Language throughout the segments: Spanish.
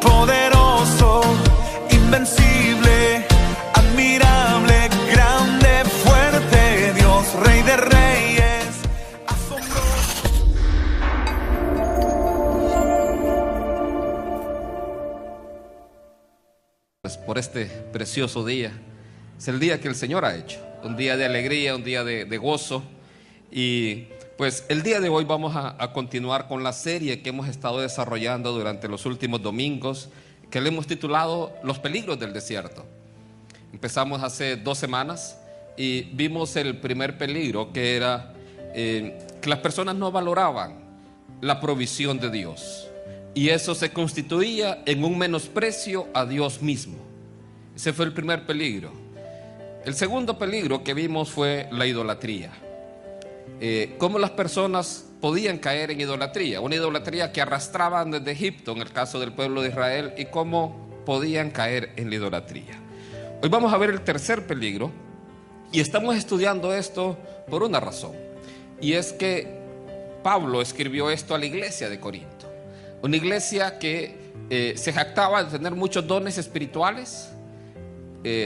Poderoso, invencible, admirable, grande, fuerte, Dios, Rey de Reyes, asombroso. Pues por este precioso día, es el día que el Señor ha hecho, un día de alegría, un día de gozo. Y pues el día de hoy vamos a continuar con la serie que hemos estado desarrollando durante los últimos domingos, que le hemos titulado Los peligros del desierto. Empezamos hace 2 semanas y vimos el primer peligro, que era que las personas no valoraban la provisión de Dios, y eso se constituía en un menosprecio a Dios mismo. Ese fue el primer peligro. El segundo peligro que vimos fue la idolatría. Cómo las personas podían caer en idolatría, una idolatría que arrastraban desde Egipto, en el caso del pueblo de Israel, y cómo podían caer en la idolatría. Hoy vamos a ver el tercer peligro, y estamos estudiando esto por una razón, y es que Pablo escribió esto a la iglesia de Corinto, una iglesia que se jactaba de tener muchos dones espirituales,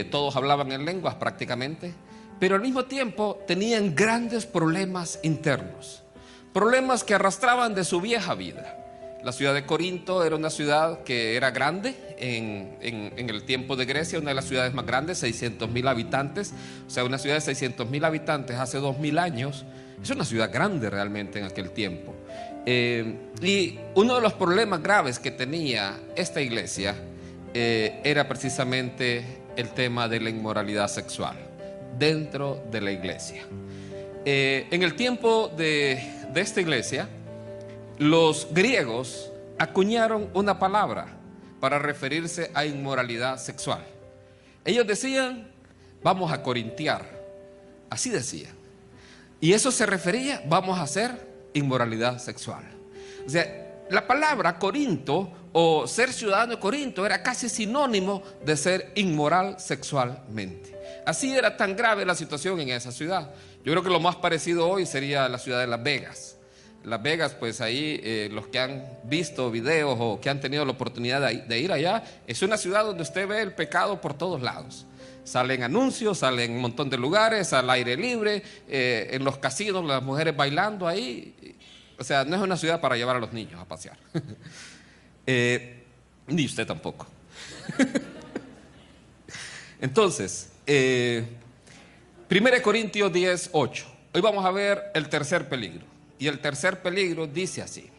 todos hablaban en lenguas prácticamente, pero al mismo tiempo tenían grandes problemas internos, problemas que arrastraban de su vieja vida. La ciudad de Corinto era una ciudad que era grande en el tiempo de Grecia, una de las ciudades más grandes, 600,000 habitantes. O sea, una ciudad de 600,000 habitantes hace 2000 años es una ciudad grande realmente en aquel tiempo. Y uno de los problemas graves que tenía esta iglesia era precisamente el tema de la inmoralidad sexual dentro de la iglesia. En el tiempo de esta iglesia, los griegos acuñaron una palabra para referirse a inmoralidad sexual. Ellos decían, vamos a corintiar, así decían, y eso se refería, vamos a hacer inmoralidad sexual. O sea, la palabra Corinto o ser ciudadano de Corinto era casi sinónimo de ser inmoral sexualmente. Así era tan grave la situación en esa ciudad. Yo creo que lo más parecido hoy sería la ciudad de Las Vegas. Las Vegas, pues ahí los que han visto videos o que han tenido la oportunidad de ir allá, es una ciudad donde usted ve el pecado por todos lados. Salen anuncios, salen un montón de lugares, al aire libre, en los casinos, las mujeres bailando ahí. O sea, no es una ciudad para llevar a los niños a pasear. Ni usted tampoco. Entonces, 1 Corintios 10:8. Hoy vamos a ver el tercer peligro. Y el tercer peligro dice así: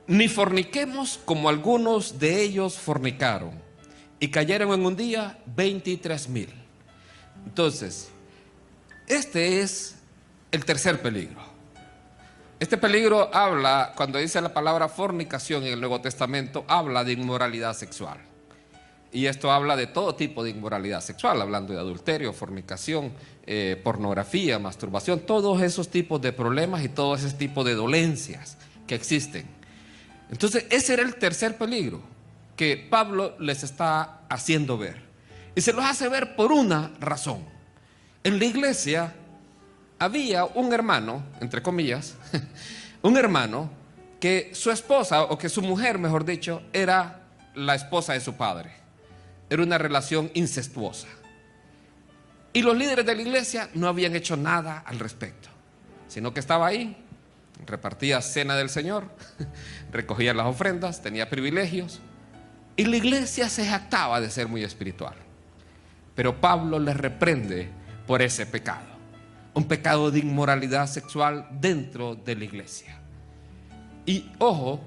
ni forniquemos como algunos de ellos fornicaron y cayeron en un día 23,000. Entonces, este es el tercer peligro. Este peligro habla, cuando dice la palabra fornicación en el Nuevo Testamento, habla de inmoralidad sexual. Y esto habla de todo tipo de inmoralidad sexual, hablando de adulterio, fornicación, pornografía, masturbación, todos esos tipos de problemas y todos esos tipos de dolencias que existen. Entonces, ese era el tercer peligro que Pablo les está haciendo ver. Y se los hace ver por una razón. En la iglesia había un hermano, entre comillas, un hermano que su esposa, o que su mujer, mejor dicho, era la esposa de su padre. Era una relación incestuosa. Y los líderes de la iglesia no habían hecho nada al respecto, sino que estaba ahí, repartía cena del Señor, recogía las ofrendas, tenía privilegios, y la iglesia se jactaba de ser muy espiritual. Pero Pablo les reprende por ese pecado, un pecado de inmoralidad sexual dentro de la iglesia. Y ojo,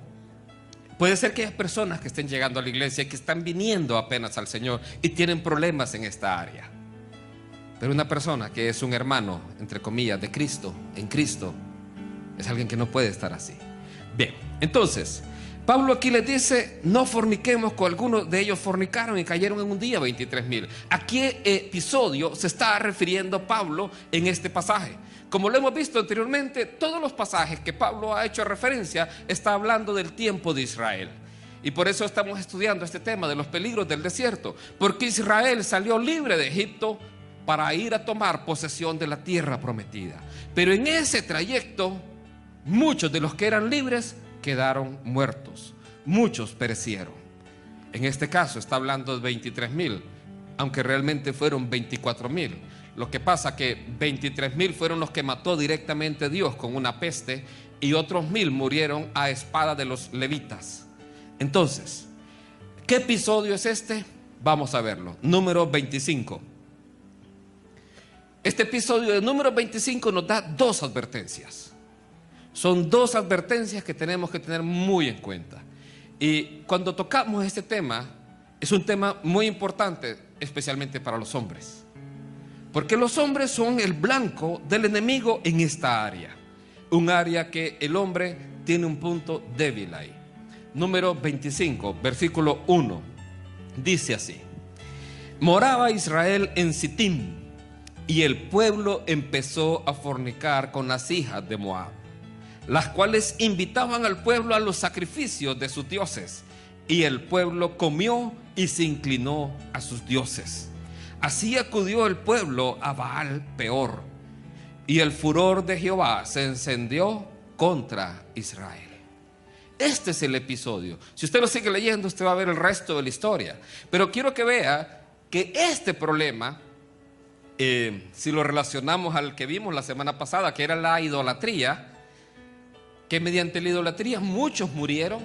puede ser que hay personas que estén llegando a la iglesia y que están viniendo apenas al Señor y tienen problemas en esta área. Pero una persona que es un hermano, entre comillas, de Cristo, en Cristo, es alguien que no puede estar así. Bien, entonces, Pablo aquí les dice, no forniquemos, con algunos de ellos fornicaron y cayeron en un día 23,000. ¿A qué episodio se está refiriendo Pablo en este pasaje? Como lo hemos visto anteriormente, todos los pasajes que Pablo ha hecho referencia está hablando del tiempo de Israel. Y por eso estamos estudiando este tema de los peligros del desierto, porque Israel salió libre de Egipto para ir a tomar posesión de la tierra prometida. Pero en ese trayecto, muchos de los que eran libres quedaron muertos, muchos perecieron. En este caso está hablando de 23,000, aunque realmente fueron 24,000. Lo que pasa que 23,000 fueron los que mató directamente Dios con una peste, y otros 1,000 murieron a espada de los levitas. Entonces, ¿qué episodio es este? Vamos a verlo. Número 25. Este episodio de número 25 nos da dos advertencias. Son dos advertencias que tenemos que tener muy en cuenta. Y cuando tocamos este tema, es un tema muy importante, especialmente para los hombres. Porque los hombres son el blanco del enemigo en esta área. Un área que el hombre tiene un punto débil ahí. Número 25, versículo 1. Dice así: moraba Israel en Sittim, y el pueblo empezó a fornicar con las hijas de Moab, las cuales invitaban al pueblo a los sacrificios de sus dioses, y el pueblo comió y se inclinó a sus dioses. Así acudió el pueblo a Baal Peor, y el furor de Jehová se encendió contra Israel. Este es el episodio. Si usted lo sigue leyendo, usted va a ver el resto de la historia. Pero quiero que vea que este problema, si lo relacionamos al que vimos la semana pasada, que era la idolatría, que mediante la idolatría muchos murieron.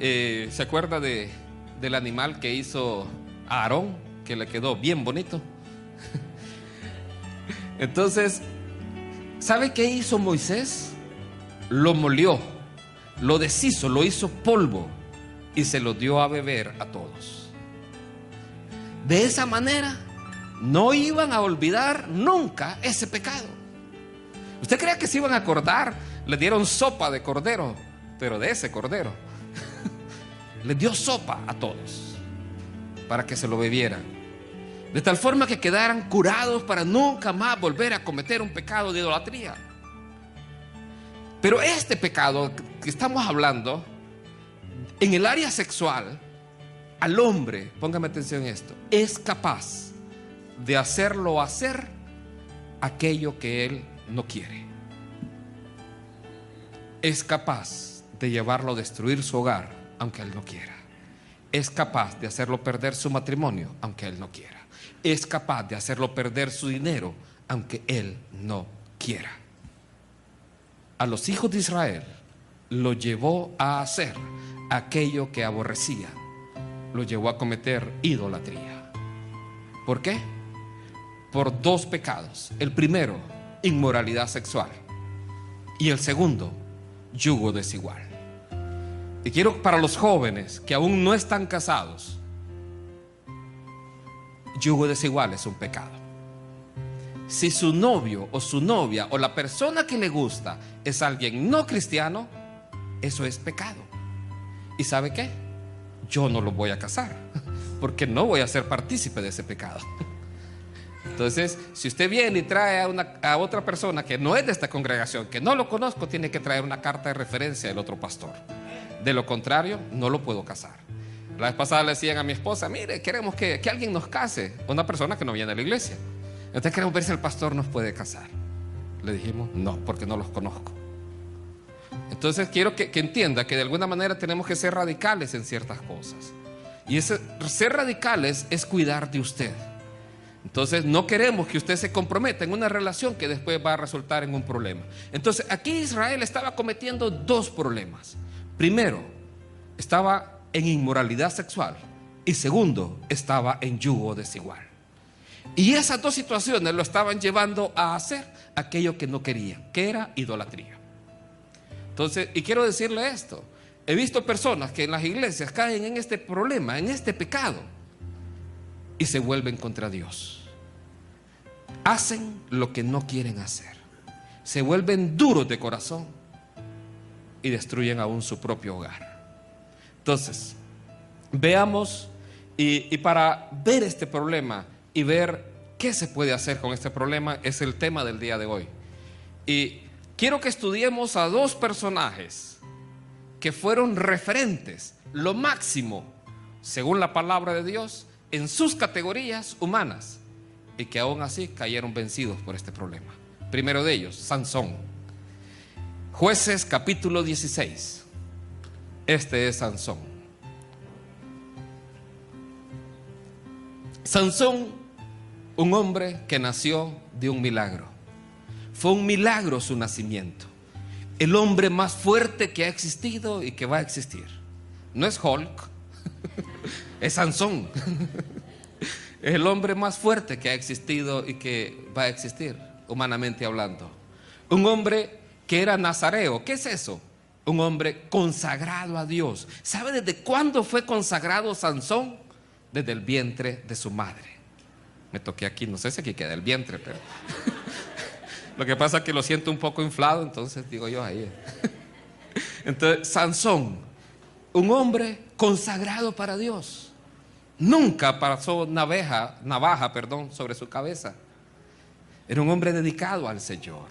¿Se acuerda del animal que hizo Aarón, que le quedó bien bonito? Entonces, ¿sabe qué hizo Moisés? Lo molió, lo deshizo, lo hizo polvo y se lo dio a beber a todos. De esa manera no iban a olvidar nunca ese pecado. ¿Usted cree que se iban a acordar? Le dieron sopa de cordero, pero de ese cordero. Les dio sopa a todos para que se lo bebieran, de tal forma que quedaran curados para nunca más volver a cometer un pecado de idolatría. Pero este pecado que estamos hablando, en el área sexual, al hombre, póngame atención en esto, es capaz de hacerlo hacer aquello que él no quiere. Es capaz de llevarlo a destruir su hogar, aunque él no quiera. Es capaz de hacerlo perder su matrimonio, aunque él no quiera. Es capaz de hacerlo perder su dinero, aunque él no quiera. A los hijos de Israel lo llevó a hacer aquello que aborrecía. Lo llevó a cometer idolatría. ¿Por qué? Por dos pecados. El primero, inmoralidad sexual. Y el segundo, yugo desigual. Y quiero, para los jóvenes que aún no están casados, yugo desigual es un pecado. Si su novio o su novia o la persona que le gusta es alguien no cristiano, eso es pecado. ¿Y sabe qué? Yo no lo voy a casar, porque no voy a ser partícipe de ese pecado. Entonces, si usted viene y trae a otra persona que no es de esta congregación, que no lo conozco, tiene que traer una carta de referencia del otro pastor. De lo contrario, no lo puedo casar. La vez pasada le decían a mi esposa: mire, queremos que alguien nos case, una persona que no viene a la iglesia. Entonces queremos ver si el pastor nos puede casar. Le dijimos: no, porque no los conozco. Entonces quiero que entienda que de alguna manera tenemos que ser radicales en ciertas cosas. Y ese ser radicales es cuidar de usted. Entonces no queremos que usted se comprometa en una relación que después va a resultar en un problema. Entonces aquí Israel estaba cometiendo dos problemas. Primero, estaba en inmoralidad sexual, y segundo, estaba en yugo desigual. Y esas dos situaciones lo estaban llevando a hacer aquello que no querían, que era idolatría. Entonces, y quiero decirle esto: he visto personas que en las iglesias caen en este problema, en este pecado, y se vuelven contra Dios. Hacen lo que no quieren hacer, se vuelven duros de corazón y destruyen aún su propio hogar. Entonces, veamos, y para ver este problema y ver qué se puede hacer con este problema, es el tema del día de hoy. Y quiero que estudiemos a dos personajes que fueron referentes, lo máximo, según la palabra de Dios, en sus categorías humanas, y que aún así cayeron vencidos por este problema. Primero de ellos, Sansón. Jueces capítulo 16. Este es Sansón. Sansón, un hombre que nació de un milagro. Fue un milagro su nacimiento. El hombre más fuerte que ha existido y que va a existir. No es Hulk, es Sansón. Es el hombre más fuerte que ha existido y que va a existir, humanamente hablando. Un hombre que era nazareo. ¿Qué es eso? Un hombre consagrado a Dios. ¿Sabe desde cuándo fue consagrado Sansón? Desde el vientre de su madre. Me toqué aquí, no sé si aquí queda el vientre, pero lo que pasa es que lo siento un poco inflado, entonces digo yo ahí. Entonces, Sansón, un hombre consagrado para Dios. Nunca pasó navaja, sobre su cabeza. Era un hombre dedicado al Señor.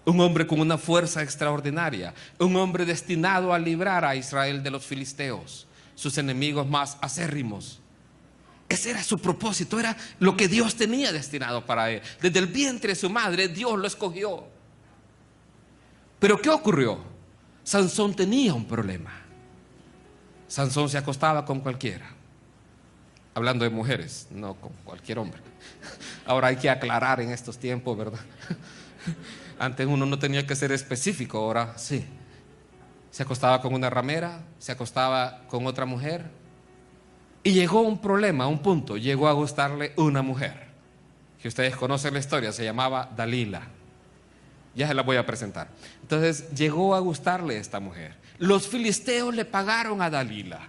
Un hombre con una fuerza extraordinaria. Un hombre destinado a librar a Israel de los filisteos, sus enemigos más acérrimos. Ese era su propósito, era lo que Dios tenía destinado para él. Desde el vientre de su madre, Dios lo escogió. Pero ¿qué ocurrió? Sansón tenía un problema. Sansón se acostaba con cualquiera. Hablando de mujeres, no con cualquier hombre. Ahora hay que aclarar en estos tiempos, ¿verdad? Antes uno no tenía que ser específico, ahora sí. Se acostaba con una ramera, se acostaba con otra mujer. Y llegó un problema, un punto, llegó a gustarle una mujer, que ustedes conocen la historia, se llamaba Dalila. Ya se la voy a presentar. Entonces llegó a gustarle esta mujer. Los filisteos le pagaron a Dalila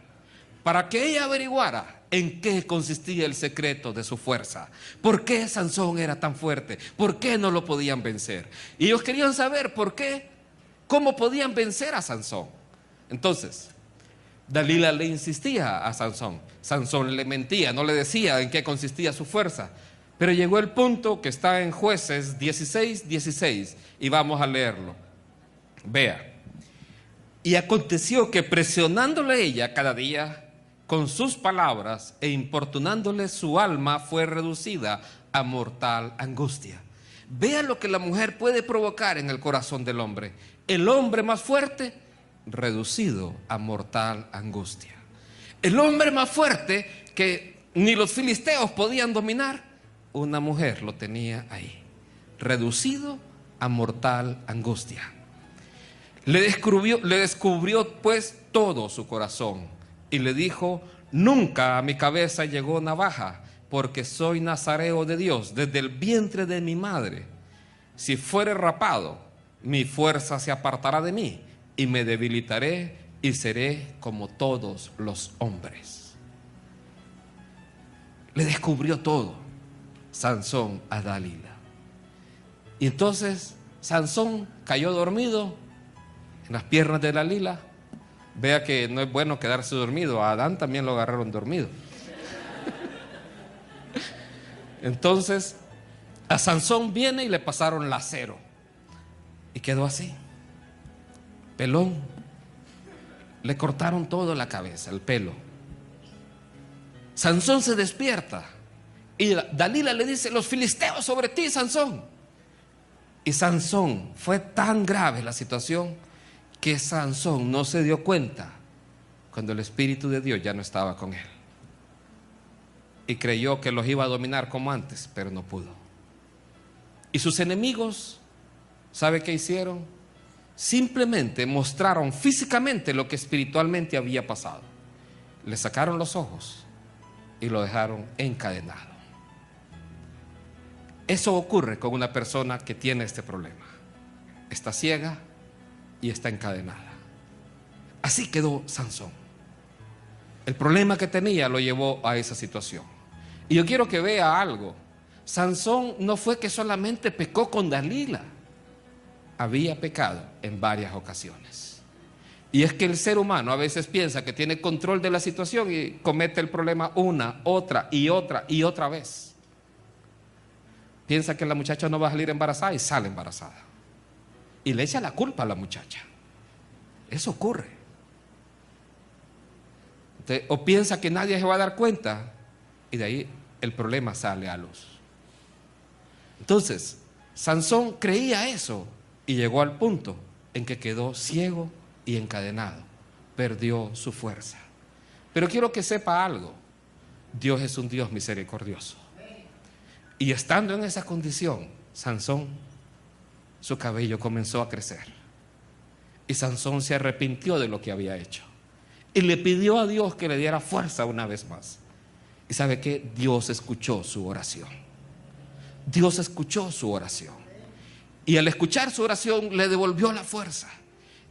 para que ella averiguara en qué consistía el secreto de su fuerza. ¿Por qué Sansón era tan fuerte? ¿Por qué no lo podían vencer? Y ellos querían saber por qué, cómo podían vencer a Sansón. Entonces Dalila le insistía a Sansón. Sansón le mentía, no le decía en qué consistía su fuerza. Pero llegó el punto que está en Jueces 16:16 y vamos a leerlo. Vea. Y aconteció que presionándole ella cada día con sus palabras e importunándole, su alma fue reducida a mortal angustia. Vea lo que la mujer puede provocar en el corazón del hombre. El hombre más fuerte, reducido a mortal angustia. El hombre más fuerte que ni los filisteos podían dominar, una mujer lo tenía ahí, reducido a mortal angustia. Le descubrió pues todo su corazón y le dijo: nunca a mi cabeza llegó navaja, porque soy nazareo de Dios desde el vientre de mi madre. Si fuere rapado, mi fuerza se apartará de mí y me debilitaré y seré como todos los hombres. Le descubrió todo Sansón a Dalila. Y entonces Sansón cayó dormido en las piernas de Dalila. Vea que no es bueno quedarse dormido. A Adán también lo agarraron dormido. Entonces a Sansón viene y le pasaron lacero y quedó así, pelón. Le cortaron toda la cabeza, el pelo. Sansón se despierta y Dalila le dice: los filisteos sobre ti, Sansón. Y Sansón, fue tan grave la situación que Sansón no se dio cuenta cuando el Espíritu de Dios ya no estaba con él. Y creyó que los iba a dominar como antes, pero no pudo. Y sus enemigos, ¿sabe qué hicieron? Simplemente mostraron físicamente lo que espiritualmente había pasado. Le sacaron los ojos y lo dejaron encadenado. Eso ocurre con una persona que tiene este problema. Está ciega y está encadenada. Así quedó Sansón. El problema que tenía lo llevó a esa situación. Y yo quiero que vea algo. Sansón no fue que solamente pecó con Dalila. Había pecado en varias ocasiones. Y es que el ser humano a veces piensa que tiene control de la situación y comete el problema una, otra y otra vez. Piensa que la muchacha no va a salir embarazada y sale embarazada. Y le echa la culpa a la muchacha. Eso ocurre. O piensa que nadie se va a dar cuenta y de ahí el problema sale a luz. Entonces, Sansón creía eso y llegó al punto en que quedó ciego y encadenado. Perdió su fuerza. Pero quiero que sepa algo. Dios es un Dios misericordioso. Y estando en esa condición, Sansón, su cabello comenzó a crecer. Y Sansón se arrepintió de lo que había hecho. Y le pidió a Dios que le diera fuerza una vez más. ¿Y sabe qué? Dios escuchó su oración. Dios escuchó su oración. Y al escuchar su oración le devolvió la fuerza.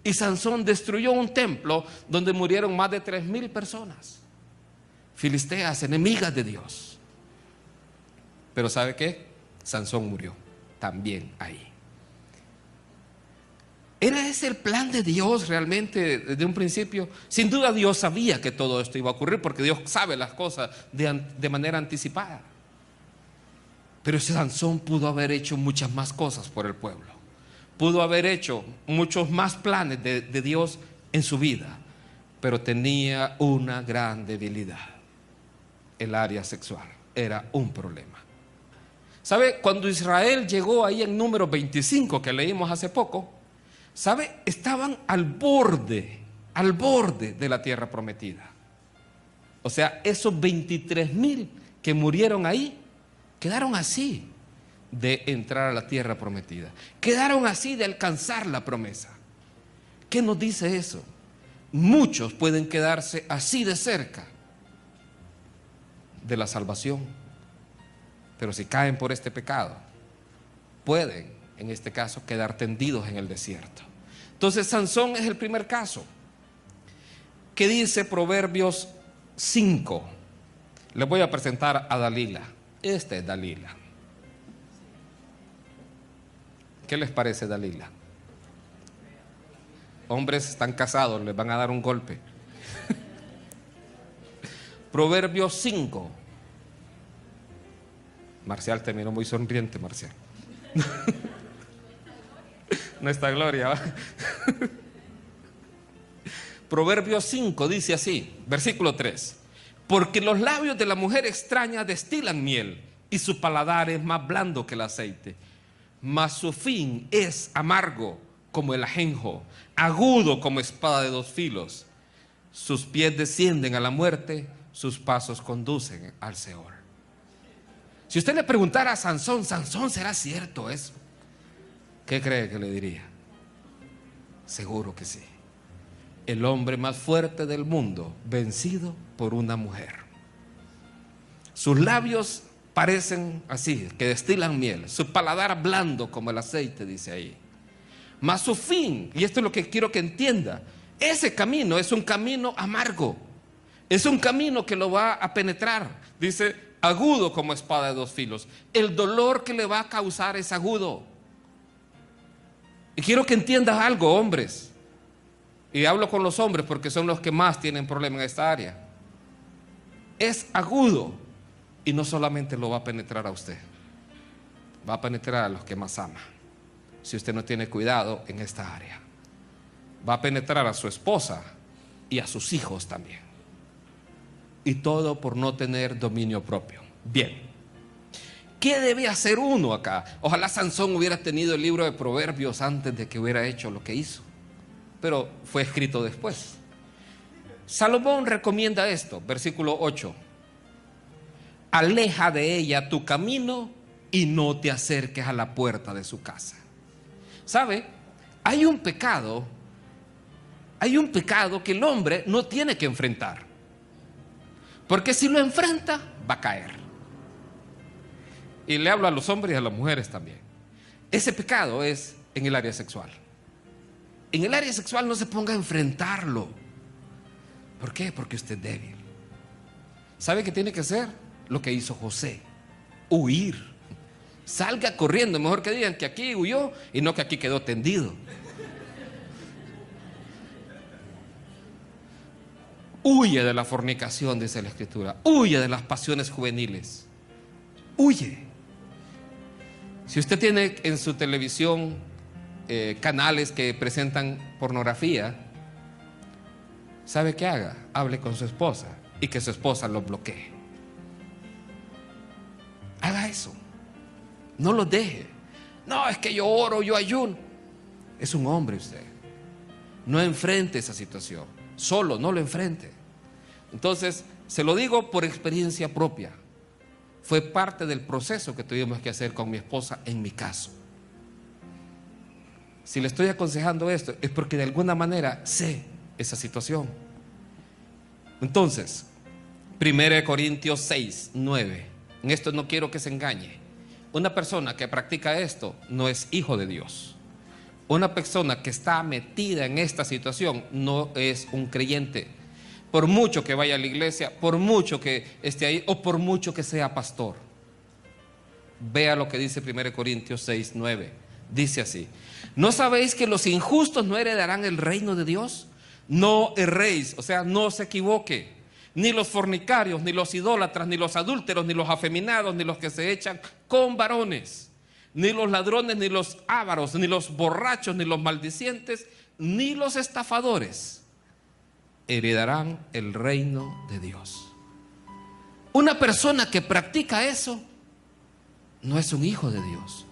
Y Sansón destruyó un templo donde murieron más de 3,000 personas. Filisteas, enemigas de Dios. Pero ¿sabe qué? Sansón murió también ahí. ¿Era ese el plan de Dios realmente desde un principio? Sin duda Dios sabía que todo esto iba a ocurrir, porque Dios sabe las cosas de manera anticipada. Pero Sansón pudo haber hecho muchas más cosas por el pueblo. Pudo haber hecho muchos más planes de Dios en su vida. Pero tenía una gran debilidad. El área sexual era un problema. ¿Sabe? Cuando Israel llegó ahí en número 25 que leímos hace poco, ¿sabe? Estaban al borde de la tierra prometida. O sea, esos 23,000 que murieron ahí, quedaron así de entrar a la tierra prometida. Quedaron así de alcanzar la promesa. ¿Qué nos dice eso? Muchos pueden quedarse así de cerca de la salvación. Pero si caen por este pecado, pueden, en este caso, quedar tendidos en el desierto. Entonces, Sansón es el primer caso. ¿Qué dice Proverbios 5? Les voy a presentar a Dalila. Esta es Dalila. ¿Qué les parece Dalila? Hombres están casados, les van a dar un golpe. Proverbios 5. Marcial te miró muy sonriente, Marcial. Nuestra gloria, ¿va? Proverbios 5 dice así, versículo 3: porque los labios de la mujer extraña destilan miel, y su paladar es más blando que el aceite, mas su fin es amargo como el ajenjo, agudo como espada de 2 filos. Sus pies descienden a la muerte, sus pasos conducen al Seol. Si usted le preguntara a Sansón, Sansón, ¿será cierto eso? ¿Qué cree que le diría? Seguro que sí. El hombre más fuerte del mundo, vencido por una mujer. Sus labios parecen así, que destilan miel. Su paladar blando como el aceite, dice ahí. Mas su fin, y esto es lo que quiero que entienda, ese camino es un camino amargo. Es un camino que lo va a penetrar. Dice, agudo como espada de 2 filos. El dolor que le va a causar es agudo. Y quiero que entiendas algo, hombres. Y hablo con los hombres porque son los que más tienen problemas en esta área. Es agudo. Y no solamente lo va a penetrar a usted, va a penetrar a los que más ama. Si usted no tiene cuidado en esta área, va a penetrar a su esposa y a sus hijos también. Y todo por no tener dominio propio. Bien, ¿qué debe hacer uno acá? Ojalá Sansón hubiera tenido el libro de Proverbios antes de que hubiera hecho lo que hizo, pero fue escrito después. Salomón recomienda esto, versículo 8: aleja de ella tu camino y no te acerques a la puerta de su casa. ¿Sabe? Hay un pecado que el hombre no tiene que enfrentar, porque si lo enfrenta va a caer. Y le hablo a los hombres y a las mujeres también. Ese pecado es en el área sexual. En el área sexual no se ponga a enfrentarlo. ¿Por qué? Porque usted es débil. ¿Sabe qué tiene que hacer? Lo que hizo José: huir. Salga corriendo. Mejor que digan que aquí huyó y no que aquí quedó tendido. Huye de la fornicación, dice la Escritura. Huye de las pasiones juveniles. Huye. Si usted tiene en su televisión canales que presentan pornografía, ¿sabe qué haga? Hable con su esposa y que su esposa lo bloquee. Haga eso. No los deje. No, es que yo oro, yo ayuno. Es un hombre usted. No enfrente esa situación. Solo, no lo enfrente. Entonces, se lo digo por experiencia propia. Fue parte del proceso que tuvimos que hacer con mi esposa en mi caso. Si le estoy aconsejando esto, es porque de alguna manera sé esa situación. Entonces, 1 Corintios 6, 9. En esto no quiero que se engañe. Una persona que practica esto no es hijo de Dios. Una persona que está metida en esta situación no es un creyente. Por mucho que vaya a la iglesia, por mucho que esté ahí o por mucho que sea pastor. Vea lo que dice 1 Corintios 6, 9. Dice así: ¿no sabéis que los injustos no heredarán el reino de Dios? No erréis, o sea, no se equivoque. Ni los fornicarios, ni los idólatras, ni los adúlteros, ni los afeminados, ni los que se echan con varones, ni los ladrones, ni los ávaros, ni los borrachos, ni los maldicientes, ni los estafadores heredarán el reino de Dios. Una persona que practica eso no es un hijo de Dios.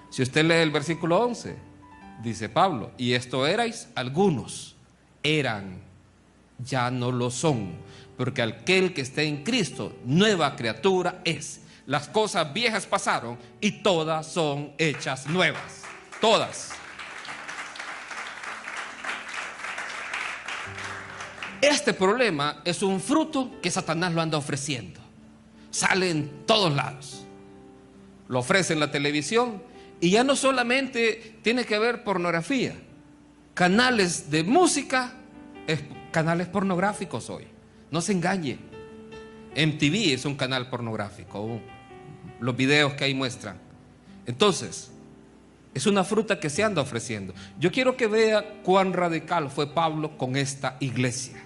Si usted lee el versículo 11, dice Pablo: y esto erais algunos, eran, ya no lo son, porque aquel que esté en Cristo, nueva criatura es. Las cosas viejas pasaron y todas son hechas nuevas. Todas. Este problema es un fruto que Satanás lo anda ofreciendo. Sale en todos lados. Lo ofrece en la televisión y ya no solamente tiene que ver pornografía. Canales de música, canales pornográficos hoy. No se engañe. MTV es un canal pornográfico. Los videos que ahí muestran. Entonces, es una fruta que se anda ofreciendo. Yo quiero que vea cuán radical fue Pablo con esta iglesia,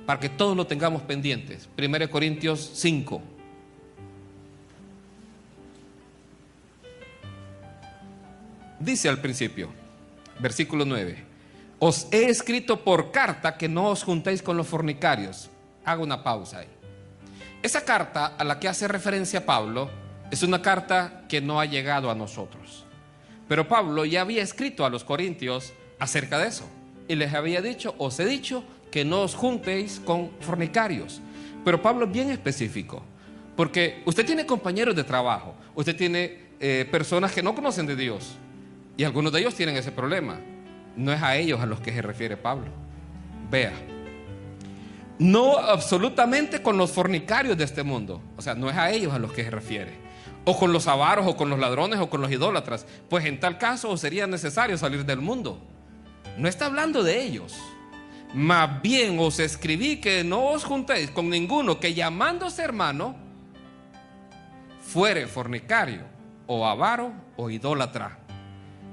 para que todos lo tengamos pendientes. 1 Corintios 5. Dice al principio, versículo 9: os he escrito por carta que no os juntéis con los fornicarios. Hago una pausa ahí. Esa carta a la que hace referencia Pablo es una carta que no ha llegado a nosotros. Pero Pablo ya había escrito a los corintios acerca de eso. Y les había dicho, os he dicho que no os juntéis con fornicarios. Pero Pablo es bien específico. Porque usted tiene compañeros de trabajo. Usted tiene personas que no conocen de Dios. Y algunos de ellos tienen ese problema. No es a ellos a los que se refiere Pablo. Vea. No absolutamente con los fornicarios de este mundo. O sea, no es a ellos a los que se refiere. O con los avaros, o con los ladrones, o con los idólatras. Pues en tal caso sería necesario salir del mundo. No está hablando de ellos. Más bien os escribí que no os juntéis con ninguno que llamándose hermano fuere fornicario, o avaro, o idólatra,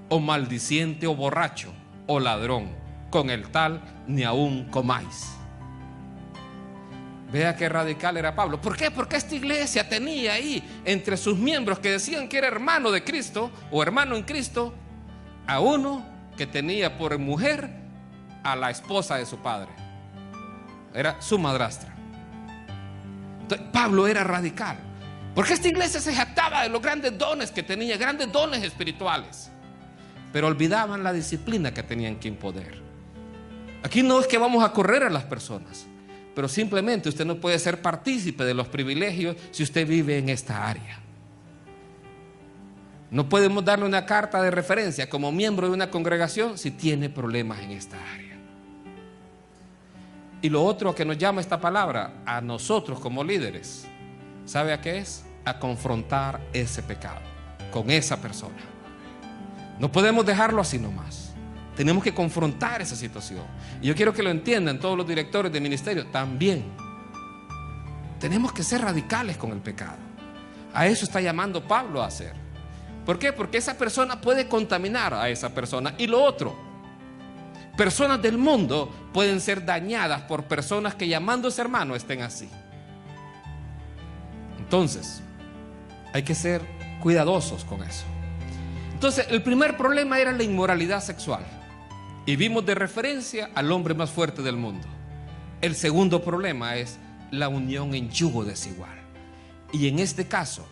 o maldiciente, o borracho, o ladrón. Con el tal ni aún comáis. Vea qué radical era Pablo. ¿Por qué? Porque esta iglesia tenía ahí entre sus miembros que decían que era hermano de Cristo o hermano en Cristo, a uno que tenía por mujer a la esposa de su padre. Era su madrastra. Entonces, Pablo era radical. Porque esta iglesia se jactaba de los grandes dones que tenía, grandes dones espirituales. Pero olvidaban la disciplina que tenían que imponer. Aquí no es que vamos a correr a las personas, pero simplemente usted no puede ser partícipe de los privilegios si usted vive en esta área. No podemos darle una carta de referencia como miembro de una congregación si tiene problemas en esta área. Y lo otro que nos llama esta palabra a nosotros como líderes, ¿sabe a qué es? A confrontar ese pecado con esa persona. No podemos dejarlo así nomás. Tenemos que confrontar esa situación. Y yo quiero que lo entiendan todos los directores de ministerio también. Tenemos que ser radicales con el pecado. A eso está llamando Pablo a hacer. ¿Por qué? Porque esa persona puede contaminar a esa persona. Y lo otro, personas del mundo pueden ser dañadas por personas que llamándose hermano estén así. Entonces, hay que ser cuidadosos con eso. Entonces, el primer problema era la inmoralidad sexual. Y vimos de referencia al hombre más fuerte del mundo. El segundo problema es la unión en yugo desigual. Y en este caso,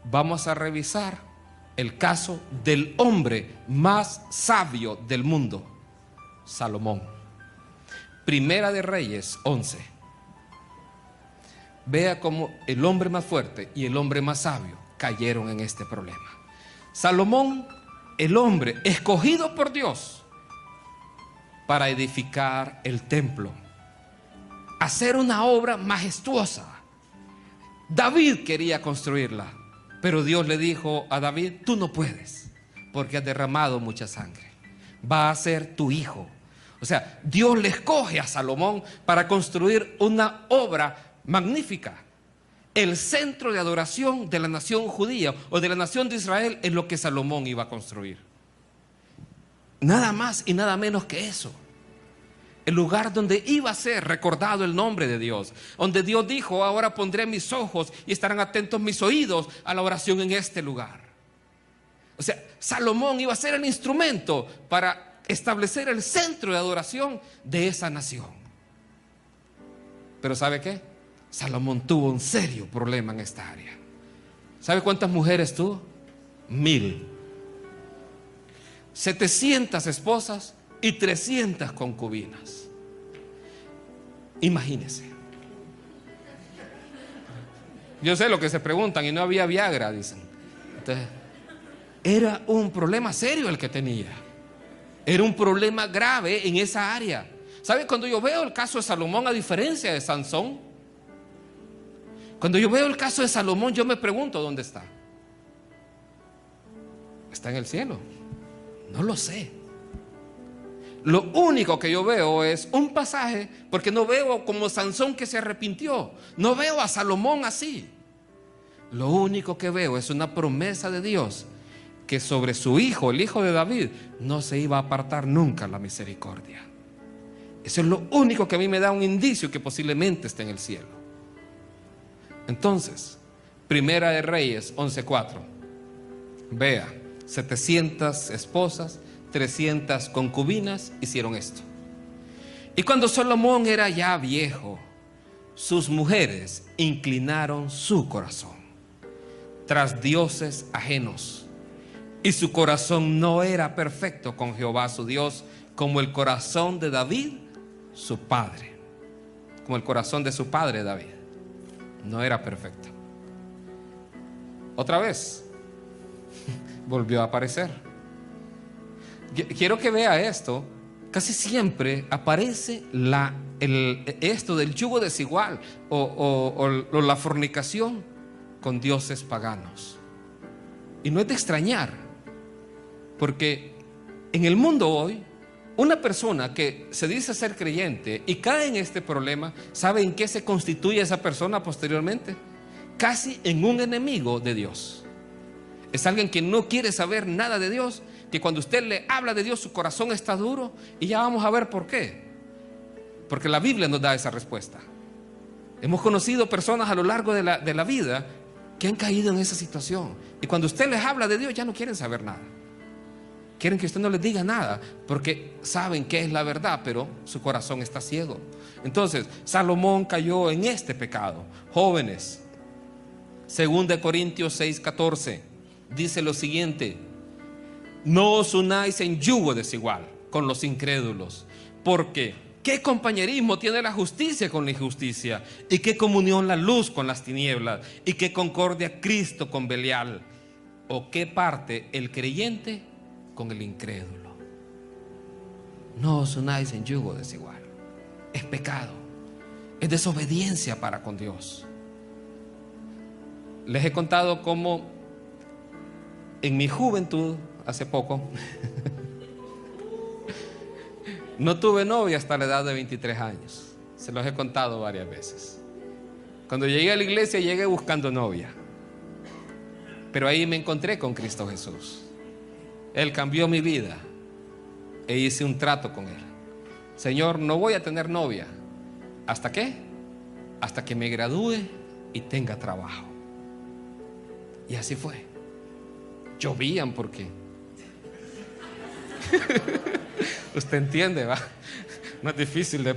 vamos a revisar el caso del hombre más sabio del mundo, Salomón. Primera de Reyes 11. Vea cómo el hombre más fuerte y el hombre más sabio cayeron en este problema. Salomón, el hombre escogido por Dios para edificar el templo, hacer una obra majestuosa. David quería construirla, pero Dios le dijo a David: tú no puedes, porque has derramado mucha sangre. Va a ser tu hijo. O sea, Dios le escoge a Salomón para construir una obra magnífica. El centro de adoración de la nación judía o de la nación de Israel es lo que Salomón iba a construir. Nada más y nada menos que eso. El lugar donde iba a ser recordado el nombre de Dios, donde Dios dijo: ahora pondré mis ojos y estarán atentos mis oídos a la oración en este lugar. O sea, Salomón iba a ser el instrumento para establecer el centro de adoración de esa nación. Pero ¿sabe qué? Salomón tuvo un serio problema en esta área. ¿Sabe cuántas mujeres tuvo? 1000. 700 esposas y 300 concubinas. Imagínense. Yo sé lo que se preguntan, y no había Viagra, dicen. Entonces, era un problema serio el que tenía. Era un problema grave en esa área. ¿Sabe? Cuando yo veo el caso de Salomón, a diferencia de Sansón, cuando yo veo el caso de Salomón, yo me pregunto: ¿dónde está? ¿Está en el cielo? No lo sé. Lo único que yo veo es un pasaje, porque no veo como Sansón que se arrepintió. No veo a Salomón así. Lo único que veo es una promesa de Dios que sobre su hijo, el hijo de David, no se iba a apartar nunca la misericordia. Eso es lo único que a mí me da un indicio que posiblemente esté en el cielo. Entonces, Primera de Reyes 11:4. Vea, 700 esposas, 300 concubinas hicieron esto. Y cuando Salomón era ya viejo, sus mujeres inclinaron su corazón tras dioses ajenos, y su corazón no era perfecto con Jehová su Dios, como el corazón de David su padre. Como el corazón de su padre David no era perfecto. Otra vez volvió a aparecer. Quiero que vea esto. Casi siempre aparece esto del yugo desigual o la fornicación con dioses paganos. Y no es de extrañar, porque en el mundo hoy, una persona que se dice ser creyente y cae en este problema, ¿sabe en qué se constituye esa persona posteriormente? Casi en un enemigo de Dios. Es alguien que no quiere saber nada de Dios, que cuando usted le habla de Dios su corazón está duro, y ya vamos a ver por qué. Porque la Biblia nos da esa respuesta. Hemos conocido personas a lo largo de la vida que han caído en esa situación, y cuando usted les habla de Dios ya no quieren saber nada. Quieren que usted no les diga nada porque saben que es la verdad, pero su corazón está ciego. Entonces, Salomón cayó en este pecado. Jóvenes, 2 Corintios 6:14 dice lo siguiente: no os unáis en yugo desigual con los incrédulos, porque ¿qué compañerismo tiene la justicia con la injusticia? ¿Y qué comunión la luz con las tinieblas? ¿Y qué concordia Cristo con Belial? ¿O qué parte el creyente con el incrédulo? No os unáis en yugo desigual. Es pecado, es desobediencia para con Dios. Les he contado cómo en mi juventud, hace poco, no tuve novia hasta la edad de 23 años. Se los he contado varias veces. Cuando llegué a la iglesia, llegué buscando novia, pero ahí me encontré con Cristo Jesús. Él cambió mi vida e hice un trato con Él. Señor, no voy a tener novia. ¿Hasta qué? Hasta que me gradúe y tenga trabajo. Y así fue. Llovían porque usted entiende, ¿va? No es difícil de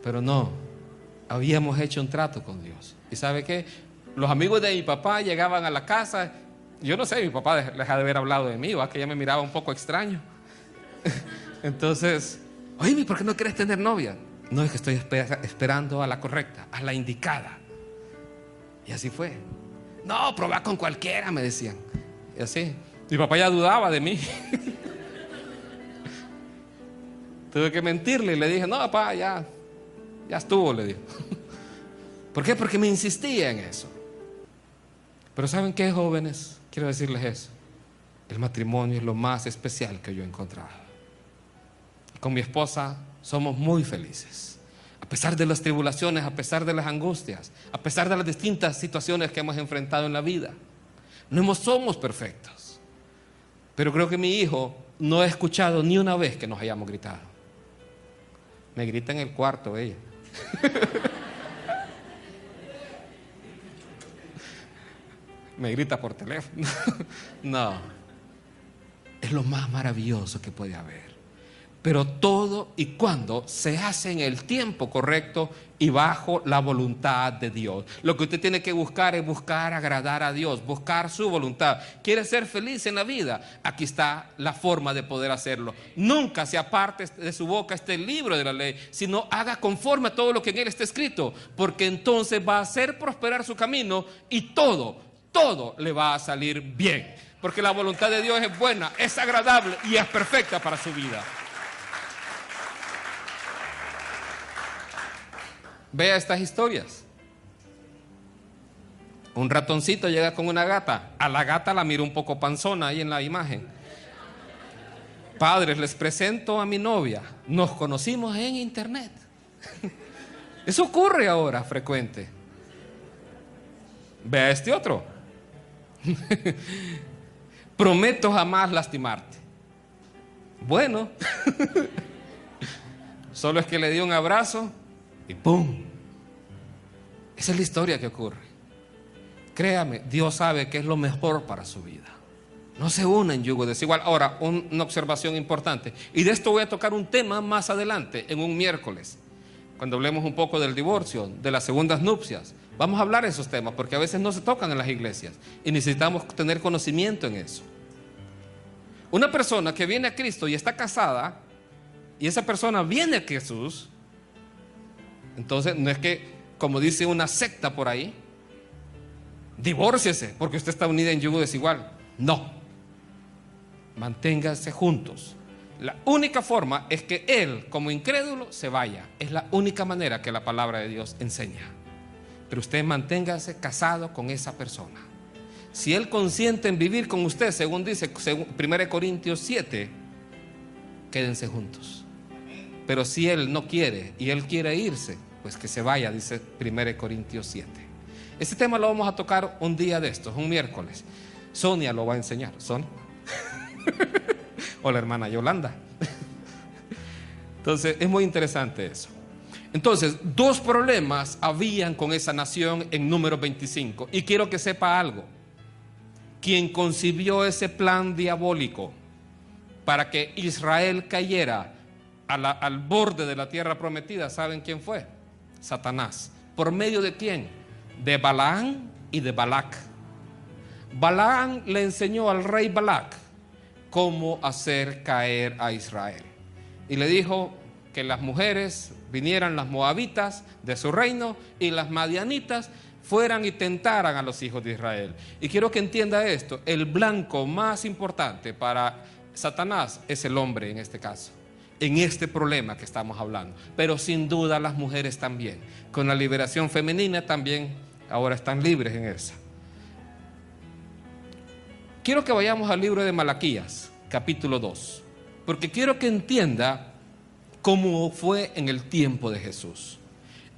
pero no, habíamos hecho un trato con Dios. ¿Y sabe qué? Los amigos de mi papá llegaban a la casa. Yo no sé, mi papá les ha de haber hablado de mí, ¿va? Que ya me miraba un poco extraño. Entonces, oye, ¿por qué no quieres tener novia? No, es que estoy esperando a la correcta, a la indicada. Y así fue. No, probá con cualquiera, me decían. Y así. Mi papá ya dudaba de mí. Tuve que mentirle y le dije, no, papá, ya estuvo, le dije. ¿Por qué? Porque me insistía en eso. Pero ¿saben qué, jóvenes? Quiero decirles eso. El matrimonio es lo más especial que yo he encontrado. Con mi esposa somos muy felices. A pesar de las tribulaciones, a pesar de las angustias, a pesar de las distintas situaciones que hemos enfrentado en la vida. No somos perfectos. Pero creo que mi hijo no ha escuchado ni una vez que nos hayamos gritado. Me grita en el cuarto ella. Me grita por teléfono. No. Es lo más maravilloso que puede haber. Pero todo y cuando se hace en el tiempo correcto y bajo la voluntad de Dios. Lo que usted tiene que buscar es buscar agradar a Dios, buscar su voluntad. ¿Quiere ser feliz en la vida? Aquí está la forma de poder hacerlo. Nunca se aparte de su boca este libro de la ley, sino haga conforme a todo lo que en él está escrito, porque entonces va a hacer prosperar su camino y todo le va a salir bien. Porque la voluntad de Dios es buena, es agradable y es perfecta para su vida. Vea estas historias. Un ratoncito llega con una gata. A la gata la miro un poco panzona ahí en la imagen. Padres, les presento a mi novia. Nos conocimos en internet. Eso ocurre ahora frecuente. Vea este otro. Prometo jamás lastimarte. Bueno. Solo es que le di un abrazo y ¡pum! Esa es la historia que ocurre. Créame, Dios sabe que es lo mejor para su vida. No se una en yugo desigual. Ahora, una observación importante. Y de esto voy a tocar un tema más adelante, en un miércoles, cuando hablemos un poco del divorcio, de las segundas nupcias. Vamos a hablar de esos temas, porque a veces no se tocan en las iglesias. Y necesitamos tener conocimiento en eso. Una persona que viene a Cristo y está casada, y esa persona viene a Jesús, entonces no es que, como dice una secta por ahí, divórciese porque usted está unida en yugo desigual. No. Manténganse juntos. La única forma es que él, como incrédulo, se vaya. Es la única manera que la palabra de Dios enseña. Pero usted manténgase casado con esa persona. Si él consiente en vivir con usted, según dice 1 Corintios 7, quédense juntos. Pero si él no quiere y él quiere irse, pues que se vaya, dice 1 Corintios 7. Este tema lo vamos a tocar un día de estos, un miércoles. Sonia lo va a enseñar. ¿Sonia? O la hermana Yolanda. Entonces es muy interesante eso. Entonces, dos problemas habían con esa nación en Números 25. Y quiero que sepa algo. Quien concibió ese plan diabólico para que Israel cayera al borde de la tierra prometida, ¿saben quién fue? Satanás. ¿Por medio de quién? De Balaam y de Balac. Balaam le enseñó al rey Balac cómo hacer caer a Israel. Y le dijo que las mujeres vinieran, las moabitas de su reino, y las madianitas fueran y tentaran a los hijos de Israel. Y quiero que entienda esto: el blanco más importante para Satanás es el hombre en este caso, en este problema que estamos hablando. Pero sin duda las mujeres también. Con la liberación femenina también ahora están libres en esa. Quiero que vayamos al libro de Malaquías, capítulo 2, porque quiero que entienda cómo fue en el tiempo de Jesús.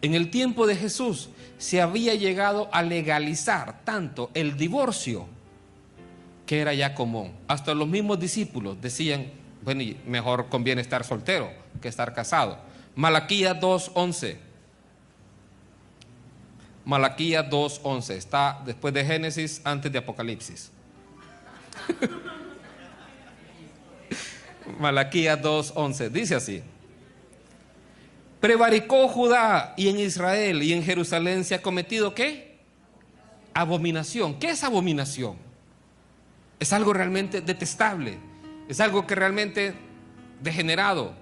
En el tiempo de Jesús se había llegado a legalizar tanto el divorcio, que era ya común. Hasta los mismos discípulos decían: bueno, mejor conviene estar soltero que estar casado. Malaquías 2:11. Malaquías 2:11. Está después de Génesis, antes de Apocalipsis. Malaquías 2:11. Dice así: prevaricó Judá y en Israel y en Jerusalén se ha cometido ¿qué? abominación. ¿Qué es abominación? Es algo realmente detestable, es algo que realmente degenerado,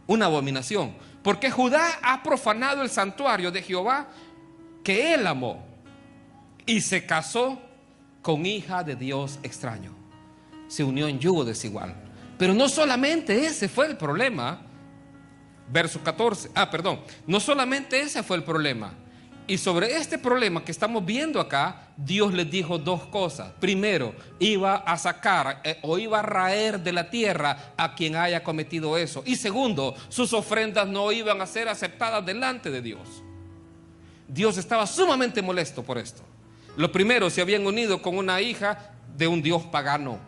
una abominación. Porque Judá ha profanado el santuario de Jehová que él amó y se casó con hija de Dios extraño. Se unió en yugo desigual. Pero no solamente ese fue el problema. Verso 14, no solamente ese fue el problema. Y sobre este problema que estamos viendo acá, Dios les dijo dos cosas. Primero, iba a sacar o iba a raer de la tierra a quien haya cometido eso. Y segundo, sus ofrendas no iban a ser aceptadas delante de Dios. Dios estaba sumamente molesto por esto. Lo primero, se habían unido con una hija de un dios pagano.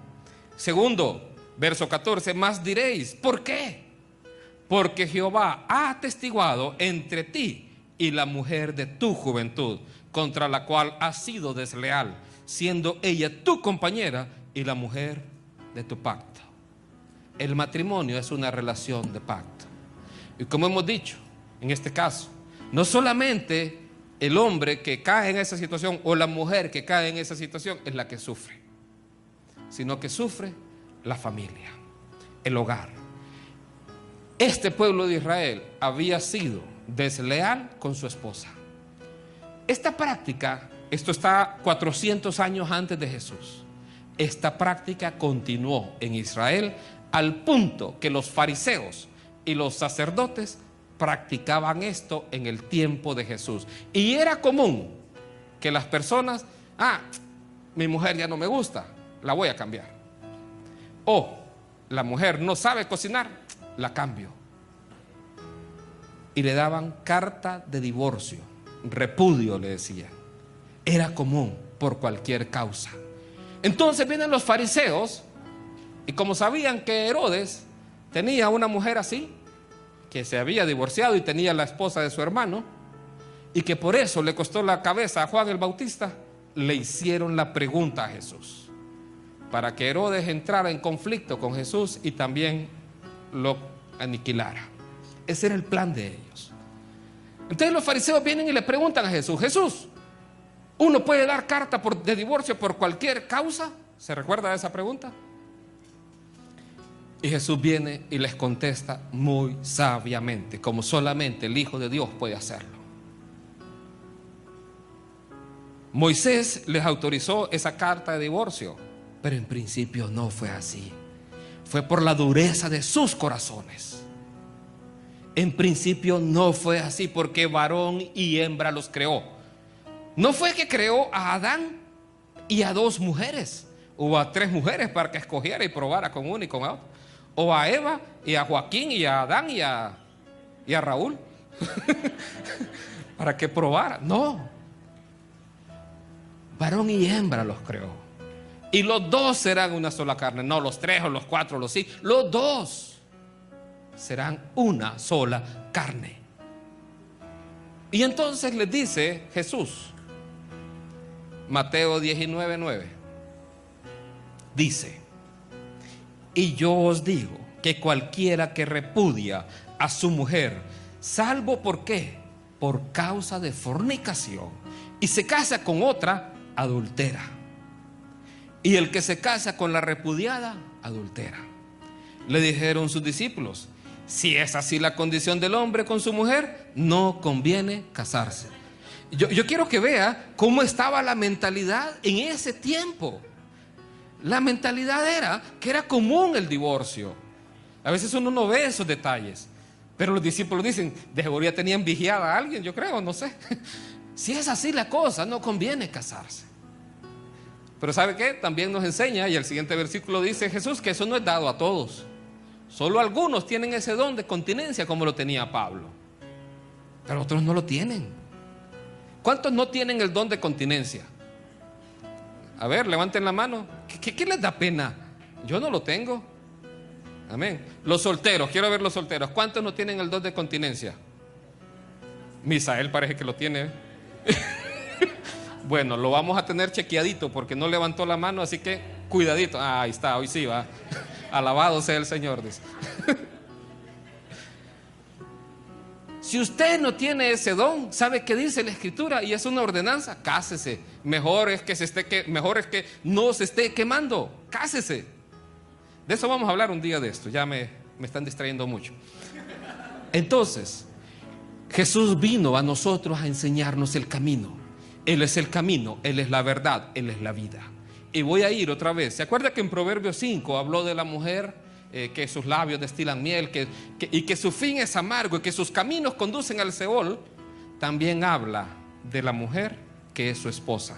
Segundo, verso 14, más diréis, ¿por qué? Porque Jehová ha atestiguado entre ti y la mujer de tu juventud, contra la cual has sido desleal, siendo ella tu compañera y la mujer de tu pacto. El matrimonio es una relación de pacto. Y como hemos dicho, en este caso, no solamente el hombre que cae en esa situación o la mujer que cae en esa situación es la que sufre, sino que sufre la familia, el hogar. Este pueblo de Israel había sido desleal con su esposa. Esta práctica, esto está 400 años antes de Jesús. Esta práctica continuó en Israel al punto que los fariseos y los sacerdotes practicaban esto en el tiempo de Jesús. Y era común que las personas, mi mujer ya no me gusta, la voy a cambiar. O la mujer no sabe cocinar, la cambio. Y le daban carta de divorcio, repudio le decían. Era común por cualquier causa. Entonces vienen los fariseos y como sabían que Herodes tenía una mujer así, que se había divorciado y tenía la esposa de su hermano, y que por eso le costó la cabeza a Juan el Bautista, le hicieron la pregunta a Jesús, para que Herodes entrara en conflicto con Jesús y también lo aniquilara. Ese era el plan de ellos. Entonces los fariseos vienen y le preguntan a Jesús, Jesús, ¿uno puede dar carta de divorcio por cualquier causa? ¿Se recuerda de esa pregunta? Y Jesús viene y les contesta muy sabiamente, como solamente el Hijo de Dios puede hacerlo. Moisés les autorizó esa carta de divorcio, pero en principio no fue así. Fue por la dureza de sus corazones. En principio no fue así, porque varón y hembra los creó. No fue que creó a Adán y a dos mujeres, o a tres mujeres para que escogiera y probara con uno y con otro, o a Eva y a Joaquín y a Adán y a Raúl para que probara. No, varón y hembra los creó, y los dos serán una sola carne. No los tres o los cuatro o los cinco, los dos serán una sola carne. Y entonces les dice Jesús, Mateo 19:9, dice: y yo os digo que cualquiera que repudia a su mujer, salvo por qué, por causa de fornicación, y se casa con otra, adultera. Y el que se casa con la repudiada, adultera. Le dijeron sus discípulos: si es así la condición del hombre con su mujer, no conviene casarse. Yo quiero que vea cómo estaba la mentalidad en ese tiempo. La mentalidad era que era común el divorcio. A veces uno no ve esos detalles, pero los discípulos dicen, de seguridad tenían vigiada a alguien, yo creo, no sé. Si es así la cosa, no conviene casarse. Pero ¿sabe qué? También nos enseña, y el siguiente versículo dice Jesús, que eso no es dado a todos. Solo algunos tienen ese don de continencia, como lo tenía Pablo, pero otros no lo tienen. ¿Cuántos no tienen el don de continencia? A ver, levanten la mano. ¿Qué les da pena? Yo no lo tengo. Amén. Los solteros, quiero ver los solteros. ¿Cuántos no tienen el don de continencia? Misael parece que lo tiene. Bueno, lo vamos a tener chequeadito porque no levantó la mano, así que cuidadito. Ahí está, hoy sí va. Alabado sea el Señor, dice. Si Si usted no tiene ese don, ¿sabe qué dice la Escritura? Y es una ordenanza: cásese. Mejor es que no se esté quemando. Cásese. De eso vamos a hablar un día de esto. Ya me están distrayendo mucho. Entonces, Jesús vino a nosotros a enseñarnos el camino. Él es el camino, Él es la verdad, Él es la vida. Y voy a ir otra vez. ¿Se acuerda que en Proverbios 5 habló de la mujer que sus labios destilan miel, y que su fin es amargo y que sus caminos conducen al Seol? También habla de la mujer que es su esposa.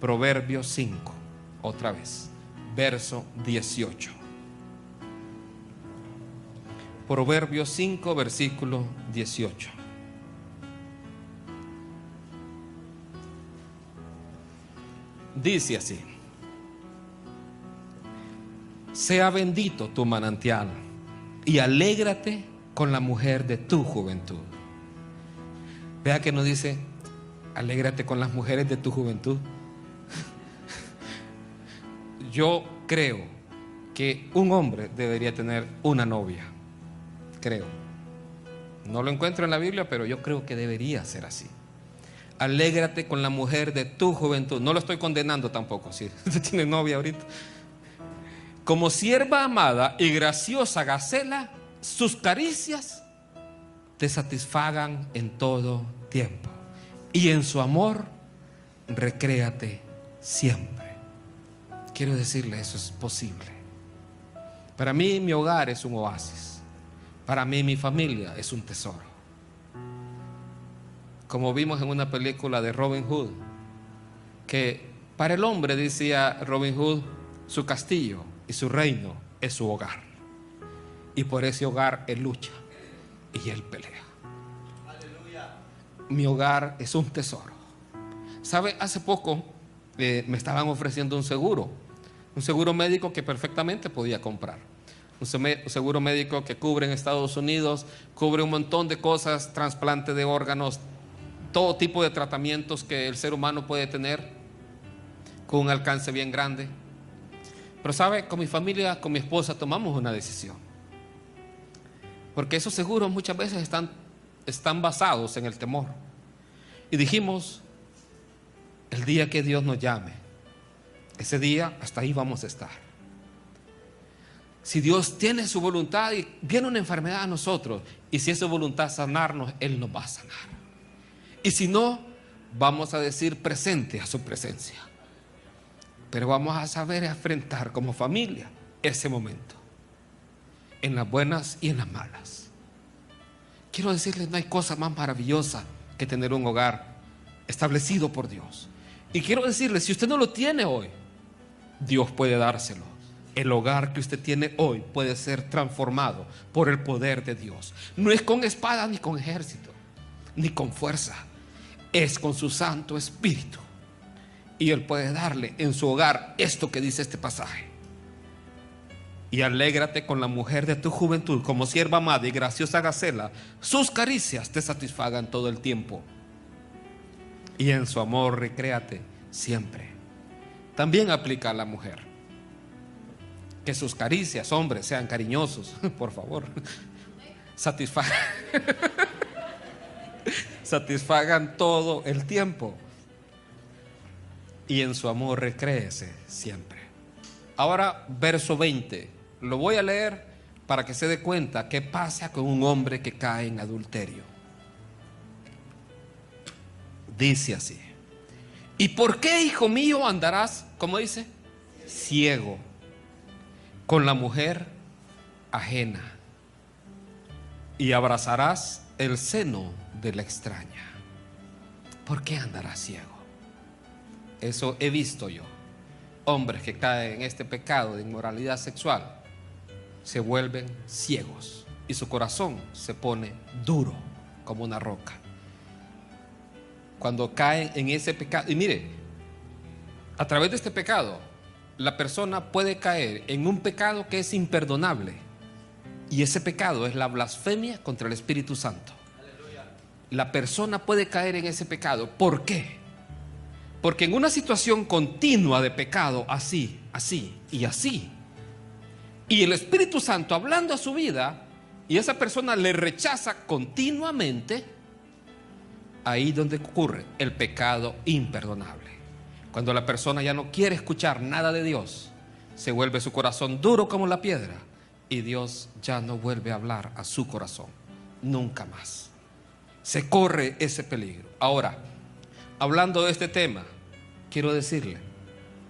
Proverbios 5, otra vez, verso 18. Proverbios 5, versículo 18. Dice así: sea bendito tu manantial y alégrate con la mujer de tu juventud. Vea que no dice alégrate con las mujeres de tu juventud. Yo creo que un hombre debería tener una novia. Creo. No lo encuentro en la Biblia, pero yo creo que debería ser así. Alégrate con la mujer de tu juventud. No lo estoy condenando tampoco, si usted tiene novia ahorita. Como sierva amada y graciosa gacela, sus caricias te satisfagan en todo tiempo, y en su amor recréate siempre. Quiero decirle, eso es posible. Para mí mi hogar es un oasis. Para mí mi familia es un tesoro. Como vimos en una película de Robin Hood, que para el hombre, decía Robin Hood, su castillo y su reino es su hogar, y por ese hogar él lucha y él pelea. Aleluya. Mi hogar es un tesoro. ¿Sabe? Hace poco me estaban ofreciendo un seguro médico que perfectamente podía comprar. Un seguro médico que cubre en Estados Unidos, cubre un montón de cosas: trasplante de órganos, todo tipo de tratamientos que el ser humano puede tener, con un alcance bien grande. Pero sabe, con mi familia, con mi esposa, tomamos una decisión, porque esos seguros muchas veces están basados en el temor. Y dijimos: el día que Dios nos llame, ese día hasta ahí vamos a estar. Si Dios tiene su voluntad y viene una enfermedad a nosotros, y si es su voluntad sanarnos, Él nos va a sanar. Y si no, vamos a decir presente a su presencia. Pero vamos a saber enfrentar como familia ese momento, en las buenas y en las malas. Quiero decirles, no hay cosa más maravillosa que tener un hogar establecido por Dios. Y quiero decirles, si usted no lo tiene hoy, Dios puede dárselo. El hogar que usted tiene hoy puede ser transformado por el poder de Dios. No es con espada ni con ejército, ni con fuerza. Es con su Santo Espíritu. Y Él puede darle en su hogar esto que dice este pasaje: y alégrate con la mujer de tu juventud, como sierva amada y graciosa gacela, sus caricias te satisfagan todo el tiempo, y en su amor recréate siempre. También aplica a la mujer. Que sus caricias, hombres, sean cariñosos, por favor. Satisfagan todo el tiempo, y en su amor recréese siempre. Ahora, verso 20. Lo voy a leer para que se dé cuenta qué pasa con un hombre que cae en adulterio. Dice así: ¿y por qué, hijo mío, andarás, como dice, ciego con la mujer ajena, y abrazarás el seno de la extraña? ¿Por qué andarás ciego? Eso he visto yo. Hombres que caen en este pecado de inmoralidad sexual se vuelven ciegos y su corazón se pone duro como una roca cuando caen en ese pecado. Y mire, a través de este pecado la persona puede caer en un pecado que es imperdonable, y ese pecado es la blasfemia contra el Espíritu Santo. La persona puede caer en ese pecado. ¿Por qué? Porque en una situación continua de pecado, así, así y así, y el Espíritu Santo hablando a su vida, y esa persona le rechaza continuamente, ahí donde ocurre el pecado imperdonable. Cuando la persona ya no quiere escuchar nada de Dios, se vuelve su corazón duro como la piedra y Dios ya no vuelve a hablar a su corazón, nunca más. Se corre ese peligro. Ahora, hablando de este tema, quiero decirle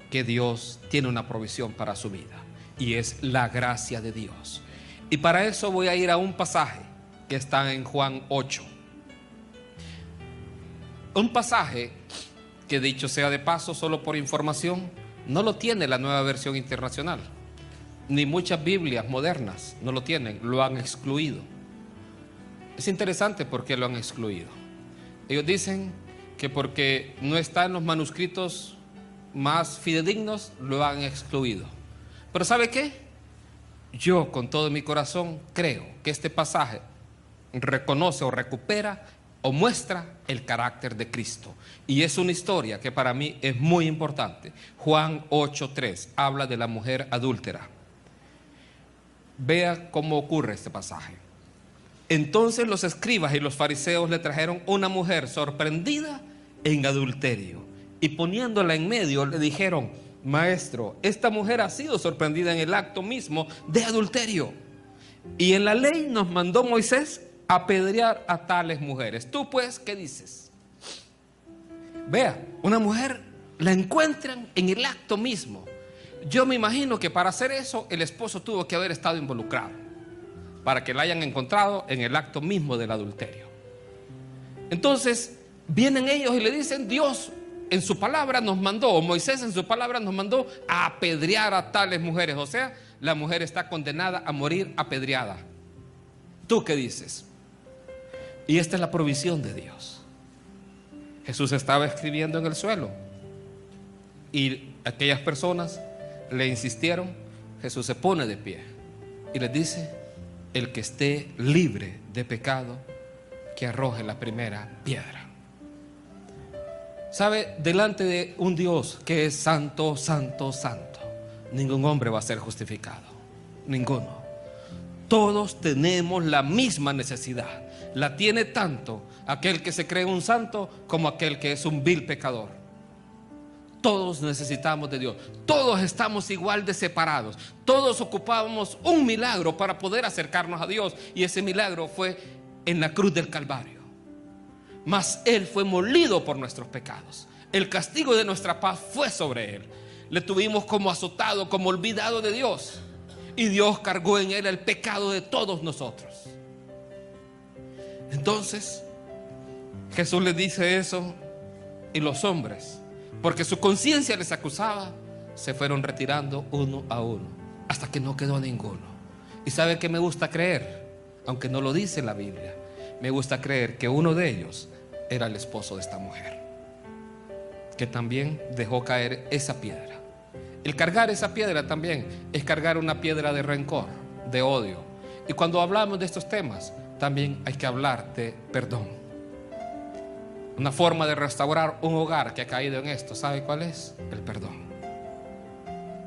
que Dios tiene una provisión para su vida y es la gracia de Dios. Y para eso voy a ir a un pasaje que está en Juan 8. Un pasaje que, dicho sea de paso, solo por información, no lo tiene la Nueva Versión Internacional, ni muchas Biblias modernas no lo tienen, lo han excluido. Es interesante por qué lo han excluido. Ellos dicen que porque no está en los manuscritos más fidedignos, lo han excluido. Pero ¿sabe qué? Yo con todo mi corazón creo que este pasaje reconoce o recupera o muestra el carácter de Cristo. Y es una historia que para mí es muy importante. Juan 8:3 habla de la mujer adúltera. Vea cómo ocurre este pasaje. Entonces los escribas y los fariseos le trajeron una mujer sorprendida en adulterio, y poniéndola en medio le dijeron: Maestro, esta mujer ha sido sorprendida en el acto mismo de adulterio, y en la ley nos mandó Moisés apedrear a tales mujeres. Tú pues, ¿qué dices? Vea, una mujer la encuentran en el acto mismo. Yo me imagino que para hacer eso el esposo tuvo que haber estado involucrado, para que la hayan encontrado en el acto mismo del adulterio. Entonces vienen ellos y le dicen: Dios en su palabra nos mandó, o Moisés en su palabra nos mandó a apedrear a tales mujeres. O sea, la mujer está condenada a morir apedreada. ¿Tú qué dices? Y esta es la provisión de Dios. Jesús estaba escribiendo en el suelo y aquellas personas le insistieron. Jesús se pone de pie y les dice: el que esté libre de pecado, que arroje la primera piedra. ¿Sabe? Delante de un Dios que es santo, santo, santo, ningún hombre va a ser justificado. Ninguno. Todos tenemos la misma necesidad. La tiene tanto aquel que se cree un santo como aquel que es un vil pecador. Todos necesitamos de Dios. Todos estamos igual de separados. Todos ocupábamos un milagro para poder acercarnos a Dios, y ese milagro fue en la cruz del Calvario. Mas Él fue molido por nuestros pecados. El castigo de nuestra paz fue sobre Él. Le tuvimos como azotado, como olvidado de Dios, y Dios cargó en Él el pecado de todos nosotros. Entonces Jesús les dice eso, y los hombres, porque su conciencia les acusaba, se fueron retirando uno a uno, hasta que no quedó ninguno. ¿Y sabe qué me gusta creer? Aunque no lo dice la Biblia, me gusta creer que uno de ellos era el esposo de esta mujer, que también dejó caer esa piedra. El cargar esa piedra también es cargar una piedra de rencor, de odio. Y cuando hablamos de estos temas, también hay que hablar de perdón. Una forma de restaurar un hogar que ha caído en esto, ¿sabe cuál es? El perdón.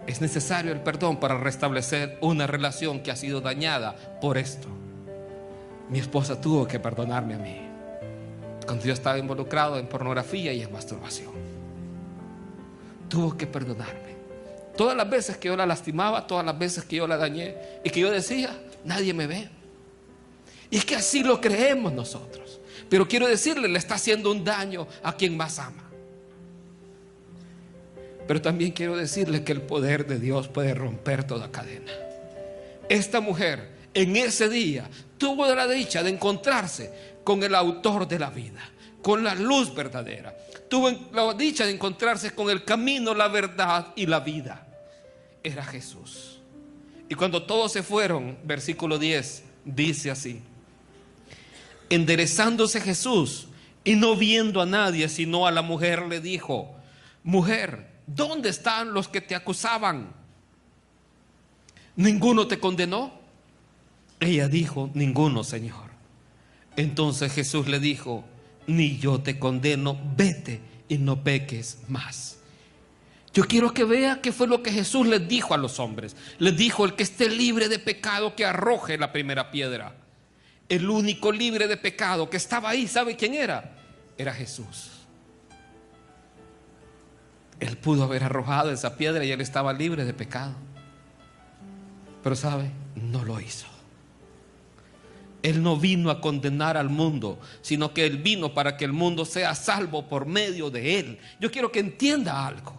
Es necesario el perdón para restablecer una relación que ha sido dañada por esto. Mi esposa tuvo que perdonarme a mí cuando yo estaba involucrado en pornografía y en masturbación. Tuvo que perdonarme. Todas las veces que yo la lastimaba, todas las veces que yo la dañé, y que yo decía: nadie me ve. Y es que así lo creemos nosotros. Pero quiero decirle, le está haciendo un daño a quien más ama. Pero también quiero decirle que el poder de Dios puede romper toda cadena. Esta mujer en ese día tuvo la dicha de encontrarse con el autor de la vida, con la luz verdadera. Tuvo la dicha de encontrarse con el camino, la verdad y la vida. Era Jesús. Y cuando todos se fueron, versículo 10 dice así: enderezándose Jesús y no viendo a nadie sino a la mujer, le dijo: mujer, ¿dónde están los que te acusaban? ¿Ninguno te condenó? Ella dijo: ninguno, Señor. Entonces Jesús le dijo: ni yo te condeno, vete y no peques más. Yo quiero que vea qué fue lo que Jesús les dijo a los hombres. Les dijo: el que esté libre de pecado, que arroje la primera piedra. El único libre de pecado que estaba ahí, ¿sabe quién era? Era Jesús. Él pudo haber arrojado esa piedra y él estaba libre de pecado. Pero ¿sabe? No lo hizo. Él no vino a condenar al mundo, sino que Él vino para que el mundo sea salvo por medio de Él. Yo quiero que entienda algo.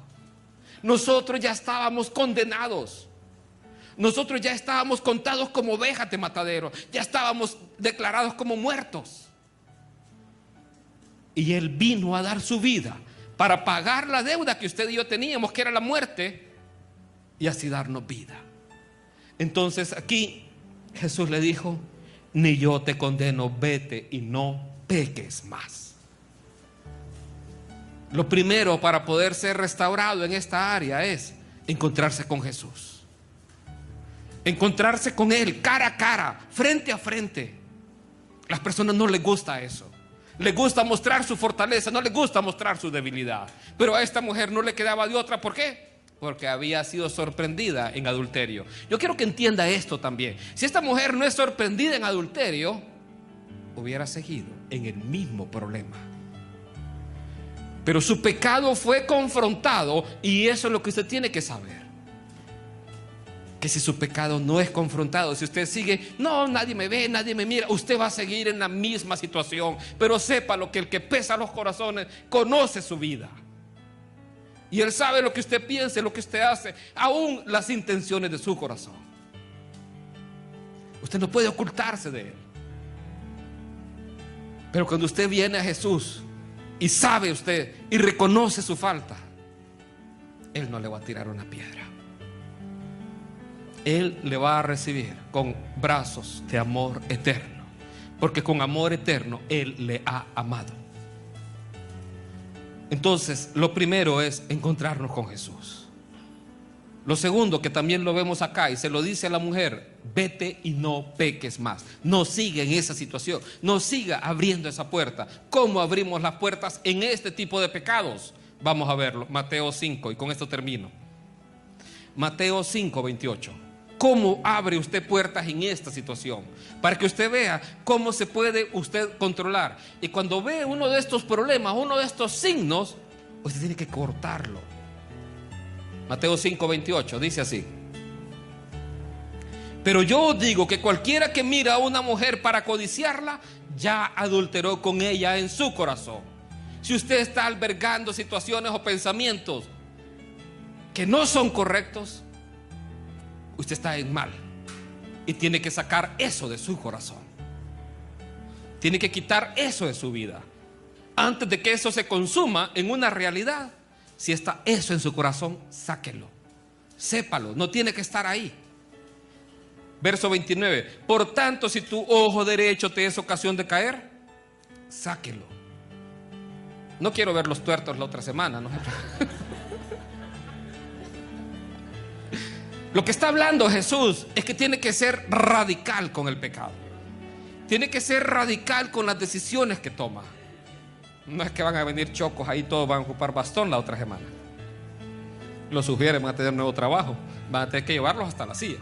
Nosotros ya estábamos condenados. Nosotros ya estábamos contados como ovejas de matadero. Ya estábamos declarados como muertos. Y Él vino a dar su vida para pagar la deuda que usted y yo teníamos, que era la muerte, y así darnos vida. Entonces aquí Jesús le dijo: ni yo te condeno, vete y no peques más. Lo primero para poder ser restaurado en esta área es encontrarse con Jesús. Encontrarse con Él cara a cara, frente a frente. Las personas no les gusta eso. Les gusta mostrar su fortaleza, no les gusta mostrar su debilidad. Pero a esta mujer no le quedaba de otra. ¿Por qué? Porque había sido sorprendida en adulterio. Yo quiero que entienda esto también. Si esta mujer no es sorprendida en adulterio, hubiera seguido en el mismo problema. Pero su pecado fue confrontado, y eso es lo que usted tiene que saber. Que si su pecado no es confrontado, si usted sigue, no, nadie me ve, nadie me mira, usted va a seguir en la misma situación. Pero sépalo que el que pesa los corazones conoce su vida. Y Él sabe lo que usted piensa, lo que usted hace, aún las intenciones de su corazón. Usted no puede ocultarse de Él. Pero cuando usted viene a Jesús y sabe usted y reconoce su falta, Él no le va a tirar una piedra. Él le va a recibir con brazos de amor eterno, porque con amor eterno Él le ha amado. Entonces, lo primero es encontrarnos con Jesús. Lo segundo, que también lo vemos acá, y se lo dice a la mujer: vete y no peques más. No siga en esa situación, no siga abriendo esa puerta. ¿Cómo abrimos las puertas en este tipo de pecados? Vamos a verlo, Mateo 5, y con esto termino. Mateo 5, 28. ¿Cómo abre usted puertas en esta situación? Para que usted vea cómo se puede usted controlar. Y cuando ve uno de estos problemas, uno de estos signos, usted tiene que cortarlo. Mateo 5, 28 dice así: pero yo os digo que cualquiera que mira a una mujer para codiciarla, ya adulteró con ella en su corazón. Si usted está albergando situaciones o pensamientos que no son correctos, usted está en mal. Y tiene que sacar eso de su corazón. Tiene que quitar eso de su vida. Antes de que eso se consuma en una realidad, si está eso en su corazón, sáquelo. Sépalo, no tiene que estar ahí. Verso 29. Por tanto, si tu ojo derecho te es ocasión de caer, sáquelo. No quiero ver los tuertos la otra semana, ¿no? Lo que está hablando Jesús es que tiene que ser radical con el pecado. Tiene que ser radical con las decisiones que toma. No es que van a venir chocos ahí, todos van a ocupar bastón la otra semana. Los sugieren, van a tener nuevo trabajo, van a tener que llevarlos hasta la silla.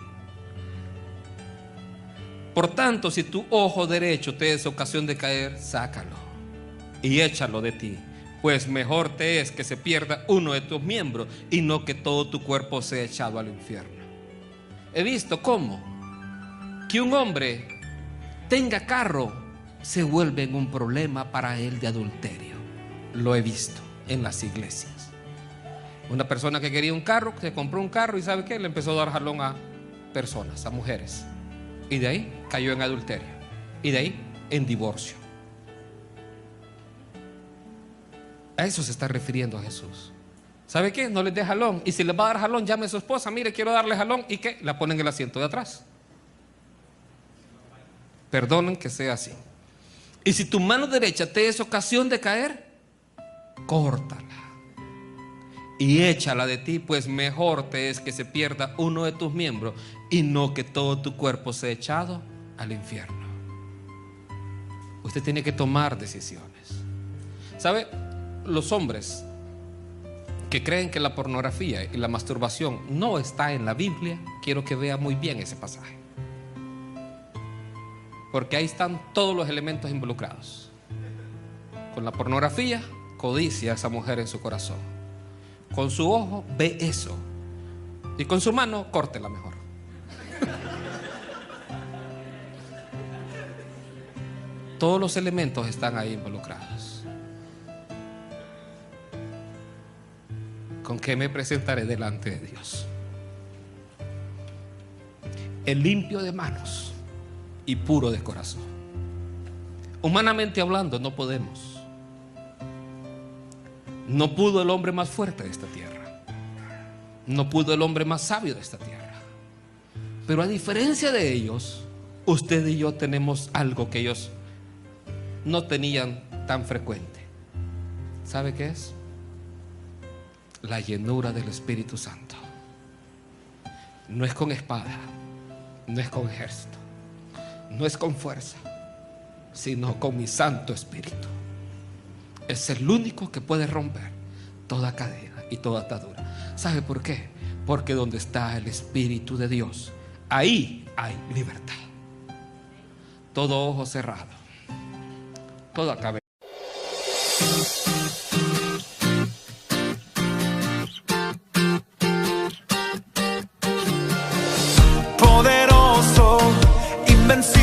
Por tanto, si tu ojo derecho te es ocasión de caer, sácalo y échalo de ti. Pues mejor te es que se pierda uno de tus miembros y no que todo tu cuerpo sea echado al infierno. He visto cómo que un hombre tenga carro se vuelve en un problema para él de adulterio. Lo he visto en las iglesias. Una persona que quería un carro, se compró un carro y ¿sabe qué? Le empezó a dar jalón a personas, a mujeres. Y de ahí cayó en adulterio. Y de ahí en divorcio. A eso se está refiriendo a Jesús. ¿Sabe qué? No les dé jalón. Y si les va a dar jalón, llame a su esposa. Mire, quiero darle jalón. ¿Y qué? La ponen en el asiento de atrás. Perdonen que sea así. Y si tu mano derecha te es ocasión de caer, córtala y échala de ti, pues mejor te es que se pierda uno de tus miembros y no que todo tu cuerpo sea echado al infierno. Usted tiene que tomar decisiones. ¿Sabe? Los hombres que creen que la pornografía y la masturbación no está en la Biblia, quiero que vea muy bien ese pasaje. porque ahí están todos los elementos involucrados. Con la pornografía, codicia a esa mujer en su corazón. Con su ojo ve eso, y con su mano córtela mejor. Todos los elementos están ahí involucrados. ¿Con qué me presentaré delante de Dios? El limpio de manos y puro de corazón. Humanamente hablando, no podemos. No pudo el hombre más fuerte de esta tierra. No pudo el hombre más sabio de esta tierra. Pero a diferencia de ellos, usted y yo tenemos algo que ellos no tenían tan frecuente. ¿Sabe qué es? La llenura del Espíritu Santo. No es con espada, no es con ejército, no es con fuerza, sino con mi Santo Espíritu. Es el único que puede romper toda cadena y toda atadura. ¿Sabe por qué? Porque donde está el Espíritu de Dios, ahí hay libertad. Todo ojo cerrado, toda cabeza. Poderoso, invencible.